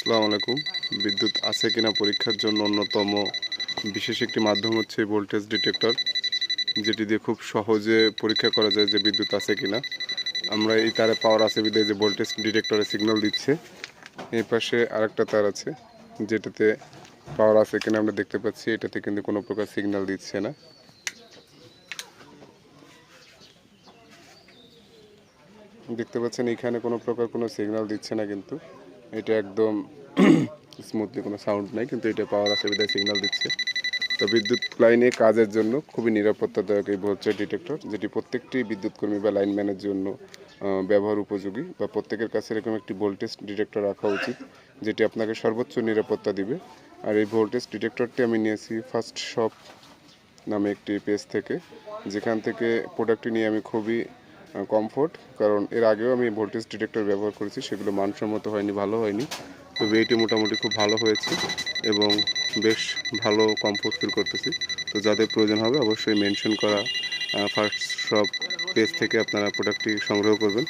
আসসালামু আলাইকুম। বিদ্যুৎ আছে কিনা পরীক্ষার জন্য অন্যতম বিশেষ একটি মাধ্যম হচ্ছে ভোল্টেজ ডিটেক্টর, যেটি দিয়ে খুব সহজে পরীক্ষা করা যায় যে বিদ্যুৎ আছে কিনা। আমরা এই তারে পাওয়ার আছে বিধায় যে ভোল্টেজ ডিটেক্টরে সিগন্যাল দিচ্ছে। এই পাশে আরেকটা তার আছে যেটাতে পাওয়ার আছে কিনা আমরা দেখতে পাচ্ছি। এটাতে কিন্তু কোনো প্রকার সিগন্যাল দিচ্ছে না। দেখতে পাচ্ছেন এখানে কোনো প্রকার কোনো সিগন্যাল দিচ্ছে না, কিন্তু এটা একদম স্মুথলি কোনো সাউন্ড নাই, কিন্তু এটা পাওয়ার আছে বিধায় সিগন্যাল দিচ্ছে। তো বিদ্যুৎ লাইনে কাজের জন্য খুবই নিরাপত্তাদায়ক এই ভোল্টেজ ডিটেক্টর, যেটি প্রত্যেকটি বিদ্যুৎ কর্মী বা লাইনম্যানের জন্য ব্যবহার উপযোগী, বা প্রত্যেকের কাছে এরকম একটি ভোল্টেজ ডিটেক্টর রাখা উচিত, যেটি আপনাকে সর্বোচ্চ নিরাপত্তা দিবে। আর এই ভোল্টেজ ডিটেক্টরটি আমি নিয়েছি ফার্স্ট শপ নামে একটি পেজ থেকে, যেখান থেকে প্রোডাক্টটি নিয়ে আমি খুবই কমফোর্ট, কারণ এর আগেও আমি ভোল্টেজ ডিটেক্টর ব্যবহার করেছি, সেগুলো মানসম্মত হয়নি, ভালো হয়নি। তবে এইটি মোটামুটি খুব ভালো হয়েছে এবং বেশ ভালো কমফোর্ট ফিল করতেছি। তো যাদের প্রয়োজন হবে অবশ্যই মেনশন করা ফার্স্ট শপ পেজ থেকে আপনারা প্রোডাক্টটি সংগ্রহ করবেন।